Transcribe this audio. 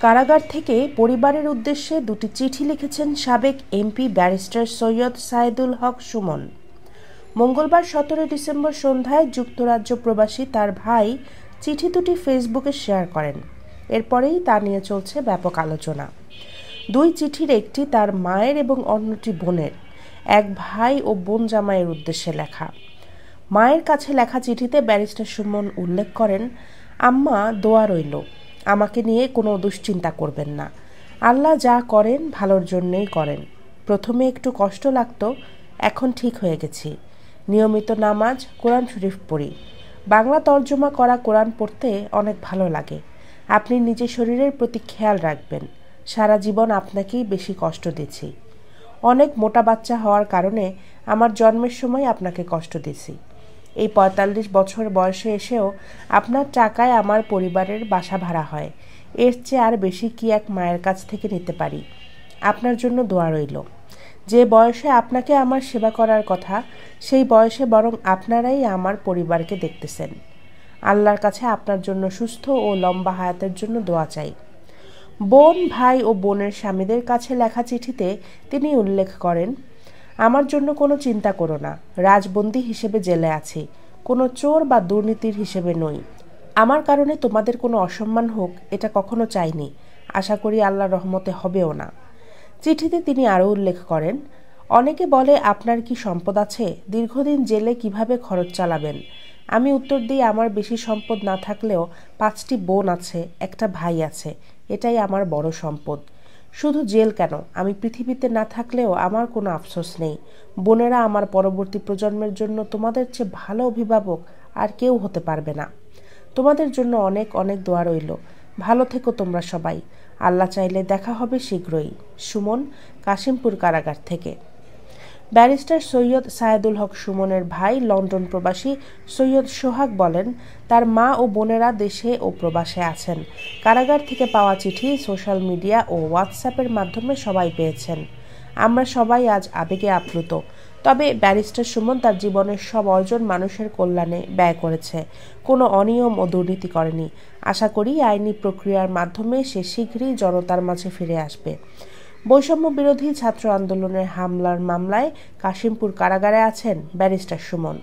কারাগার থেকে পরিবারের উদ্দেশ্যে দুটি চিঠি লিখেছেন সাবেক এমপি ব্যারিস্টার সৈয়দ সায়েদুল হক সুমন। মঙ্গলবার 17 ডিসেম্বর সন্ধ্যায় যুক্তরাজ্য প্রবাসী তার ভাই চিঠি দুটি ফেসবুকে শেয়ার করেন। এরপরেই তা নিয়ে চলছে ব্যাপক আলোচনা। দুই চিঠির একটি তার মায়ের এবং অন্যটি বোনের, এক ভাই ও বোন জামাইয়ের উদ্দেশ্যে লেখা। মায়ের কাছে লেখা চিঠিতে ব্যারিস্টার সুমন উল্লেখ করেন, আম্মা দোয়া রইল, আমাকে নিয়ে কোনো দুশ্চিন্তা করবেন না। আল্লাহ যা করেন ভালোর জন্যেই করেন। প্রথমে একটু কষ্ট লাগতো, এখন ঠিক হয়ে গেছি। নিয়মিত নামাজ, কোরআন শরীফ পড়ি। বাংলা তর্জমা করা কোরআন পড়তে অনেক ভালো লাগে। আপনি নিজের শরীরের প্রতি খেয়াল রাখবেন। সারা জীবন আপনাকেই বেশি কষ্ট দিয়েছি। অনেক মোটা বাচ্চা হওয়ার কারণে আমার জন্মের সময় আপনাকে কষ্ট দিয়েছি। এই ৪৫ বছর বয়সে এসেও আপনার টাকায় আমার পরিবারের বাসা ভাড়া হয়। এর চেয়ে আর বেশি কি এক মায়ের কাছ থেকে নিতে পারি? আপনার জন্য দোয়া রইল। যে বয়সে আপনাকে আমার সেবা করার কথা, সেই বয়সে বরং আপনারাই আমার পরিবারকে দেখতেছেন। আল্লাহর কাছে আপনার জন্য সুস্থ ও লম্বা হায়াতের জন্য দোয়া চাই। বোন, ভাই ও বোনের স্বামীদের কাছে লেখা চিঠিতে তিনি উল্লেখ করেন, আমার জন্য কোনো চিন্তা করো না। রাজবন্দী হিসেবে জেলে আছি, কোনো চোর বা দুর্নীতির হিসেবে নই। আমার কারণে তোমাদের কোনো অসম্মান হোক, এটা কখনো চাইনি। আশা করি আল্লাহর রহমতে হবেও না। চিঠিতে তিনি আরও উল্লেখ করেন, অনেকে বলে আপনার কি সম্পদ আছে, দীর্ঘদিন জেলে কিভাবে খরচ চালাবেন? আমি উত্তর দিই, আমার বেশি সম্পদ না থাকলেও 5টি বোন আছে, একটা ভাই আছে, এটাই আমার বড় সম্পদ। শুধু জেল কেন, আমি পৃথিবীতে না থাকলেও আমার কোনো আফসোস নেই। বোনেরা আমার পরবর্তী প্রজন্মের জন্য তোমাদের চেয়ে ভালো অভিভাবক আর কেউ হতে পারবে না। তোমাদের জন্য অনেক অনেক দোয়া রইল। ভালো থেকো তোমরা সবাই। আল্লাহ চাইলে দেখা হবে শীঘ্রই। সুমন, কাশিমপুর কারাগার থেকে। ব্যারিস্টার সৈয়দ সায়েদুল হক সুমনের ভাই লন্ডন প্রবাসী সৈয়দ সোহাগ বলেন, তার মা ও বোনেরা দেশে ও প্রবাসে আছেন। কারাগার থেকে পাওয়া চিঠি সোশ্যাল মিডিয়া ও হোয়াটসঅ্যাপের মাধ্যমে সবাই পেয়েছেন। আমরা সবাই আজ আবেগে আপ্লুত। তবে ব্যারিস্টার সুমন তার জীবনের সব অর্জন মানুষের কল্যাণে ব্যয় করেছে, কোনো অনিয়ম ও দুর্নীতি করেনি। আশা করি আইনি প্রক্রিয়ার মাধ্যমে সে শীঘ্রই জনতার মাঝে ফিরে আসবে। বৈষম্য বিরোধী ছাত্র আন্দোলনের হামলার মামলায় কাশিমপুর কারাগারে আছেন ব্যারিস্টার সুমন।